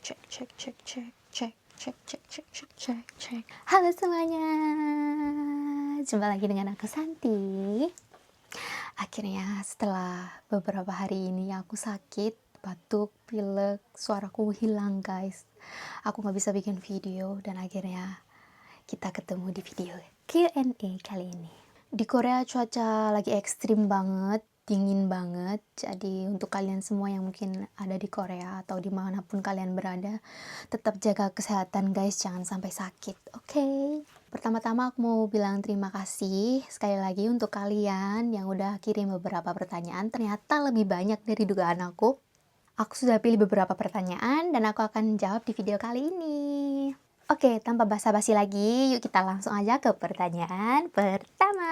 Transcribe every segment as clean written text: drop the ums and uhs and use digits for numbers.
cek cek cek cek cek cek cek cek cek cek cek. Halo semuanya, jumpa lagi dengan aku Santi. Akhirnya setelah beberapa hari ini aku sakit, batuk, pilek, suaraku hilang guys. Aku nggak bisa bikin video dan akhirnya kita ketemu di video Q&A kali ini. Di Korea cuaca lagi ekstrim banget, dingin banget. Jadi untuk kalian semua yang mungkin ada di Korea atau dimanapun kalian berada, tetap jaga kesehatan guys, jangan sampai sakit, oke? Pertama-tama aku mau bilang terima kasih sekali lagi untuk kalian yang udah kirim beberapa pertanyaan. Ternyata lebih banyak dari dugaan aku. Aku sudah pilih beberapa pertanyaan dan aku akan jawab di video kali ini. Oke, tanpa basa-basi lagi, yuk kita langsung aja ke pertanyaan pertama.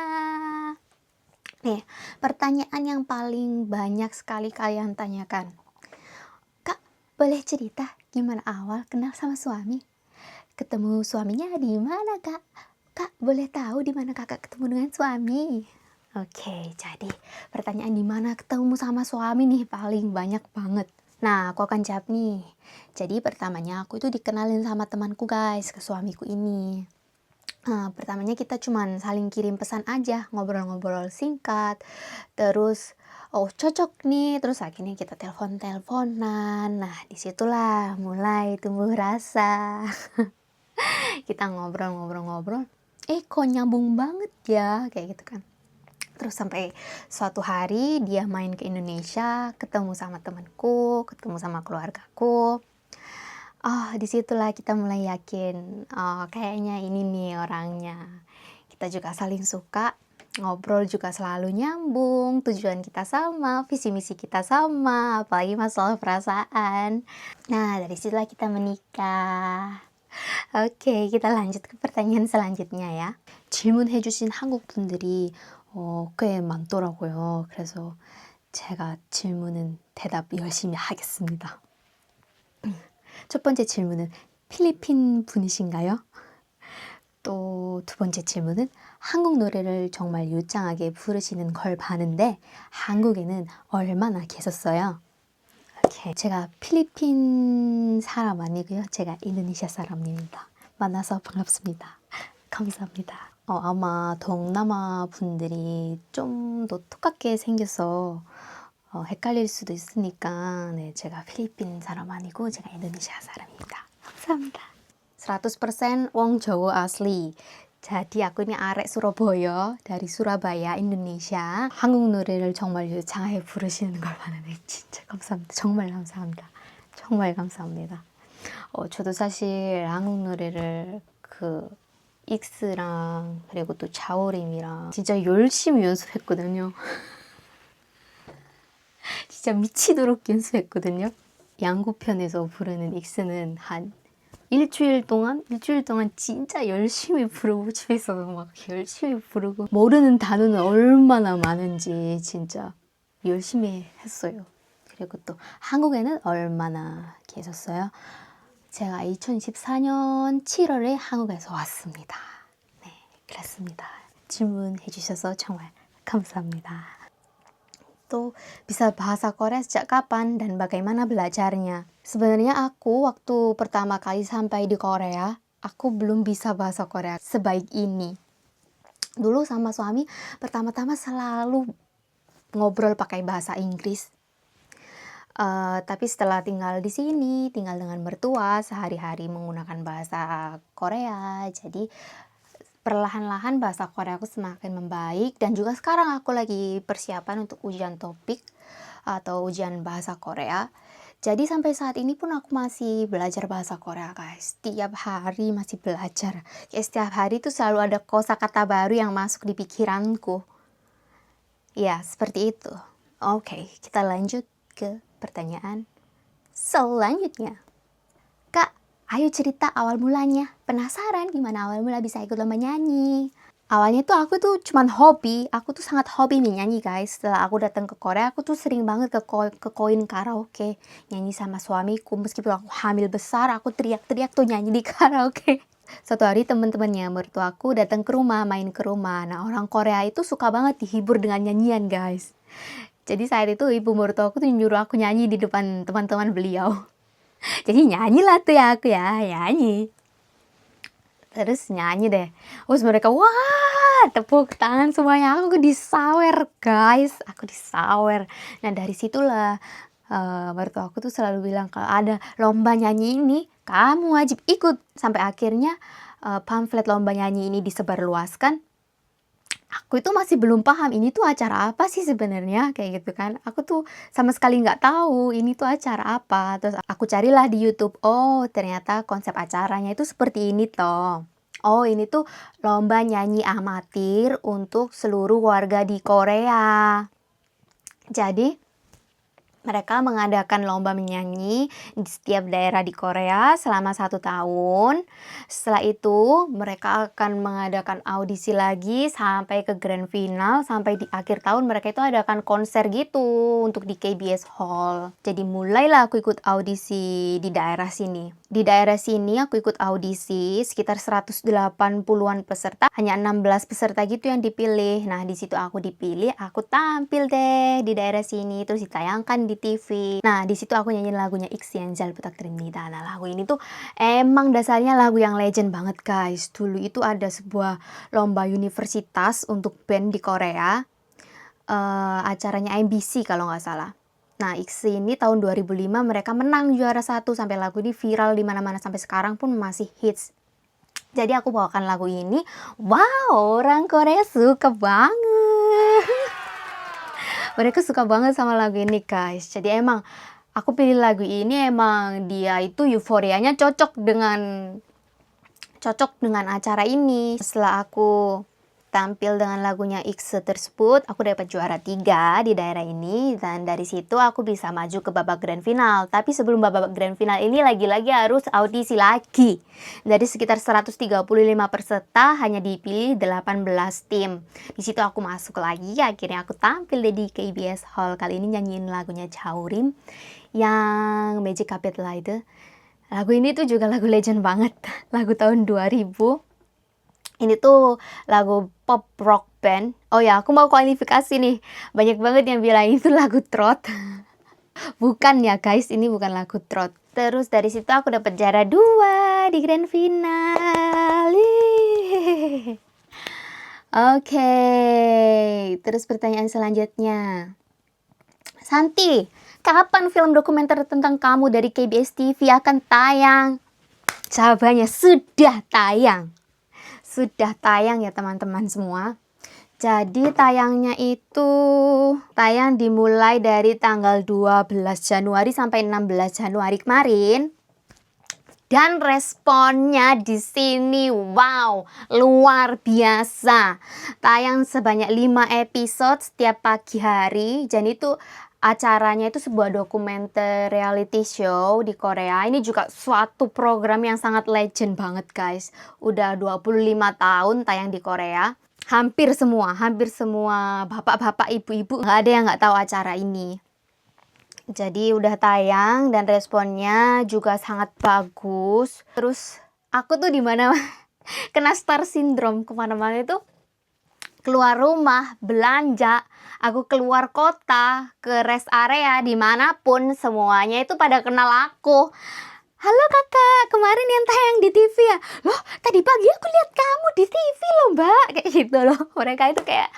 Nih, pertanyaan yang paling banyak sekali kalian tanyakan. Kak, boleh cerita gimana awal kenal sama suami? Ketemu suaminya di mana, Kak? Kak, boleh tahu di mana Kakak ketemu dengan suami? Oke, jadi pertanyaan di mana ketemu sama suami nih paling banyak banget. Nah, aku akan jawab nih. Jadi pertamanya aku itu dikenalin sama temanku guys, ke suamiku ini. Nah, pertamanya kita cuman saling kirim pesan aja, ngobrol-ngobrol singkat. Terus, oh cocok nih, terus akhirnya kita telepon-teleponan. Nah, disitulah mulai tumbuh rasa. Kita ngobrol-ngobrol-ngobrol. Kok nyambung banget ya, kayak gitu kan. Terus sampai suatu hari dia main ke Indonesia, ketemu sama temanku, ketemu sama keluargaku. Disitulah kita mulai yakin, kayaknya ini nih orangnya. Kita juga saling suka, ngobrol juga selalu nyambung, tujuan kita sama, visi misi kita sama, apalagi masalah perasaan. Nah, dari situlah kita menikah. Oke, kita lanjut ke pertanyaan selanjutnya ya. 질문해주신 한국 분들이 꽤 많더라고요. 그래서 제가 질문은 대답 열심히 하겠습니다. 첫 번째 질문은 필리핀 분이신가요? 또 두 번째 질문은 한국 노래를 정말 유창하게 부르시는 걸 봤는데 한국에는 얼마나 계셨어요? 이렇게 제가 필리핀 사람 아니고요. 제가 인도네시아 사람입니다. 만나서 반갑습니다. 감사합니다. 아마 동남아 분들이 좀 더 똑같게 생겨서 헷갈릴 수도 있으니까 네, 제가 필리핀 사람 아니고 제가 인도네시아 사람입니다. 감사합니다. 100% wong Jawa asli. Jadi aku ini arek Surabaya, dari Surabaya, Indonesia. 한국 노래를 정말 유창하게 부르시는 걸 봤는데 진짜 감사합니다. 정말 감사합니다. 정말 감사합니다. 저도 사실 한국 노래를 익스랑 그리고 또 자우림이랑 진짜 열심히 연습했거든요. 진짜 미치도록 연습했거든요. 양구편에서 부르는 익스는 한 일주일 동안 진짜 열심히 부르고 집에서도 막 열심히 부르고 모르는 단어는 얼마나 많은지 진짜 열심히 했어요. 그리고 또 한국에는 얼마나 계셨어요? 제가 2014년 7월에 한국에서 왔습니다. 네, 그렇습니다. 질문해 주셔서 정말 감사합니다. Tuh, bisa bahasa Korea sejak kapan dan bagaimana belajarnya? Sebenarnya aku waktu pertama kali sampai di Korea, aku belum bisa bahasa Korea sebaik ini. Dulu sama suami pertama-tama selalu ngobrol pakai bahasa Inggris. Tapi setelah tinggal di sini, tinggal dengan mertua, sehari-hari menggunakan bahasa Korea. Jadi perlahan-lahan bahasa Korea aku semakin membaik. Dan juga sekarang aku lagi persiapan untuk ujian topik atau ujian bahasa Korea. Jadi sampai saat ini pun aku masih belajar bahasa Korea guys. Setiap hari masih belajar. Setiap hari tuh selalu ada kosakata baru yang masuk di pikiranku. Ya, seperti itu. Oke, kita lanjut ke pertanyaan selanjutnya. Kak, ayo cerita awal mulanya. Penasaran gimana awal mula bisa ikut lomba nyanyi? Awalnya tuh aku tuh cuman hobi. Aku tuh sangat hobi nyanyi guys. Setelah aku datang ke Korea, aku tuh sering banget ke koin karaoke. Nyanyi sama suamiku. Meskipun aku hamil besar, aku teriak-teriak tuh nyanyi di karaoke. Suatu hari teman-temannya mertuaku datang ke rumah, main ke rumah. Nah, orang Korea itu suka banget dihibur dengan nyanyian guys. Jadi saat itu ibu mertuaku tuh nyuruh aku nyanyi di depan teman-teman beliau. Jadi nyanyilah tuh ya aku ya, nyanyi. Terus nyanyi deh. Terus mereka, wah, tepuk tangan semuanya. Aku disawer, guys. Aku disawer. Nah, dari situlah mertua aku tuh selalu bilang kalau ada lomba nyanyi ini, kamu wajib ikut. Sampai akhirnya pamflet lomba nyanyi ini disebarluaskan. Aku itu masih belum paham ini tuh acara apa sih sebenarnya, kayak gitu kan. Aku tuh sama sekali nggak tahu ini tuh acara apa. Terus aku carilah di YouTube, oh ternyata konsep acaranya itu seperti ini toh. Oh ini tuh lomba nyanyi amatir untuk seluruh warga di Korea. Jadi mereka mengadakan lomba menyanyi di setiap daerah di Korea selama 1 tahun. Setelah itu, mereka akan mengadakan audisi lagi sampai ke grand final. Sampai di akhir tahun mereka itu adakan konser gitu untuk di KBS Hall. Jadi mulailah aku ikut audisi di daerah sini. Di daerah sini aku ikut audisi sekitar 180-an peserta. Hanya 16 peserta gitu yang dipilih. Nah, di situ aku dipilih, aku tampil deh di daerah sini. Terus ditayangkan di TV. Nah, di situ aku nyanyiin lagunya Ixian 잘 부탁드립니다. Nah, lagu ini tuh emang dasarnya lagu yang legend banget, guys. Dulu itu ada sebuah lomba universitas untuk band di Korea. Acaranya MBC kalau nggak salah. Nah, IXI ini tahun 2005 mereka menang juara 1 sampai lagu ini viral di mana-mana sampai sekarang pun masih hits. Jadi aku bawakan lagu ini. Wow, orang Korea suka banget. Mereka suka banget sama lagu ini, guys. Jadi emang aku pilih lagu ini emang dia itu euforianya cocok dengan acara ini. Setelah aku tampil dengan lagunya IXE tersebut, aku dapat juara 3 di daerah ini, dan dari situ aku bisa maju ke babak grand final. Tapi sebelum babak grand final ini lagi-lagi harus audisi lagi. Dari sekitar 135 peserta hanya dipilih 18 tim. Di situ aku masuk lagi, akhirnya aku tampil di KBS Hall. Kali ini nyanyiin lagunya Jaurim yang Magic Carpet Ride. Lagu ini tuh juga lagu legend banget, lagu tahun 2000. Ini tuh lagu pop rock band. Oh ya, aku mau kualifikasi nih. Banyak banget yang bilang itu lagu trot. Bukan ya guys, ini bukan lagu trot. Terus dari situ aku dapat juara 2 di grand final. Oke, terus pertanyaan selanjutnya. Santi, kapan film dokumenter tentang kamu dari KBS TV akan tayang? Jawabannya sudah tayang. Sudah tayang ya teman-teman semua. Jadi tayangnya itu dimulai dari tanggal 12 Januari sampai 16 Januari kemarin. Dan responnya di sini wow, luar biasa. Tayang sebanyak 5 episode setiap pagi hari. Jadi itu acaranya itu sebuah dokumenter reality show di Korea. Ini juga suatu program yang sangat legend banget, guys. Udah 25 tahun tayang di Korea. Hampir semua bapak-bapak, ibu-ibu nggak ada yang nggak tahu acara ini. Jadi udah tayang dan responnya juga sangat bagus. Terus aku tuh dimana kena star syndrome, kemana-mana itu keluar rumah, belanja, aku keluar kota, ke rest area, dimanapun semuanya itu pada kenal aku. Halo kakak, kemarin yang tayang di TV ya? Loh, tadi pagi aku lihat kamu di TV loh mbak. Kayak gitu loh, mereka itu kayak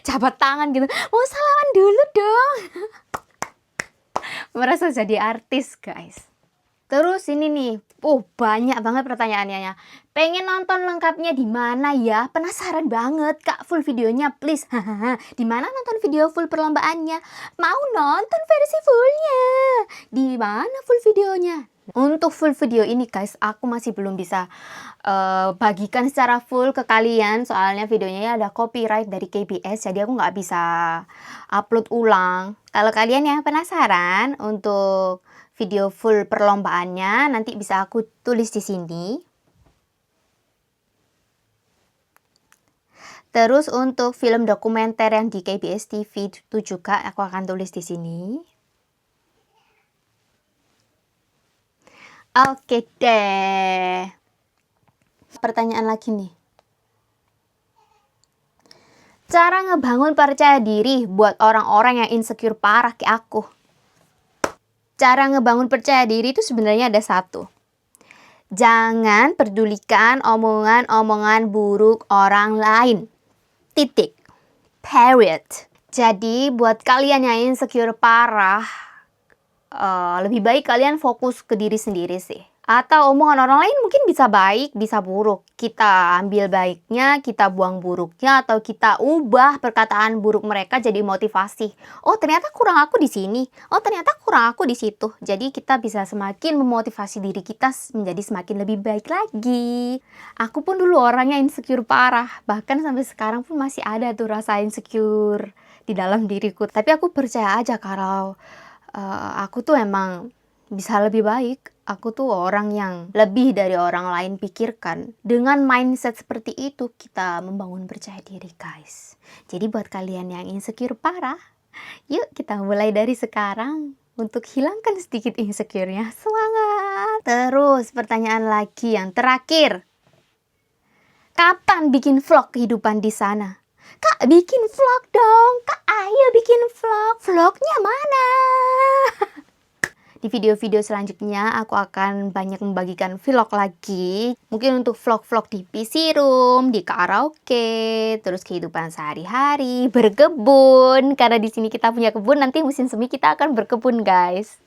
jabat tangan gitu, mau salaman dulu dong. Merasa jadi artis guys. Terus ini nih, banyak banget pertanyaannya. Pengen nonton lengkapnya di mana ya? Penasaran banget kak, full videonya please. Di mana nonton video full perlombaannya? Mau nonton versi fullnya? Di mana full videonya? Untuk full video ini guys, aku masih belum bisa bagikan secara full ke kalian. Soalnya videonya ada copyright dari KBS, jadi aku nggak bisa upload ulang. Kalau kalian yang penasaran untuk video full perlombaannya, nanti bisa aku tulis di sini. Terus untuk film dokumenter yang di KBS TV itu juga aku akan tulis di sini. Oke deh. Pertanyaan lagi nih. Cara ngebangun percaya diri buat orang-orang yang insecure parah kayak aku. Cara ngebangun percaya diri itu sebenarnya ada satu. Jangan pedulikan omongan-omongan buruk orang lain. Titik. Period. Jadi buat kalian yang insecure parah, lebih baik kalian fokus ke diri sendiri sih. Atau omongan orang lain mungkin bisa baik, bisa buruk. Kita ambil baiknya, kita buang buruknya, atau kita ubah perkataan buruk mereka jadi motivasi. Oh, ternyata kurang aku di sini. Oh, ternyata kurang aku di situ. Jadi kita bisa semakin memotivasi diri kita menjadi semakin lebih baik lagi. Aku pun dulu orangnya insecure parah. Bahkan sampai sekarang pun masih ada tuh rasa insecure di dalam diriku. Tapi aku percaya aja kalau aku tuh emang bisa lebih baik. Aku tuh orang yang lebih dari orang lain pikirkan. Dengan mindset seperti itu kita membangun percaya diri, guys. Jadi buat kalian yang insecure parah, yuk kita mulai dari sekarang untuk hilangkan sedikit insecure-nya. Semangat! Terus pertanyaan lagi yang terakhir. Kapan bikin vlog kehidupan di sana? Kak, bikin vlog dong. Kak, ayo bikin vlog. Vlognya mana? Di video-video selanjutnya aku akan banyak membagikan vlog lagi. Mungkin untuk vlog-vlog di PC room, di karaoke, terus kehidupan sehari-hari, berkebun. Karena di sini kita punya kebun, nanti musim semi kita akan berkebun, guys.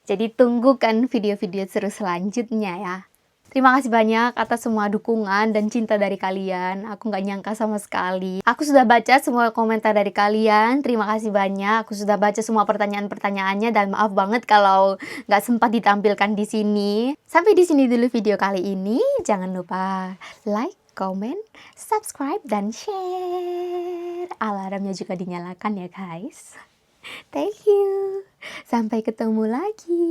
Jadi tunggukan video-video seru selanjutnya ya. Terima kasih banyak atas semua dukungan dan cinta dari kalian. Aku nggak nyangka sama sekali. Aku sudah baca semua komentar dari kalian. Terima kasih banyak. Aku sudah baca semua pertanyaan-pertanyaannya dan maaf banget kalau nggak sempat ditampilkan di sini. Sampai di sini dulu video kali ini. Jangan lupa like, comment, subscribe, dan share. Alarmnya juga dinyalakan ya guys. Thank you. Sampai ketemu lagi.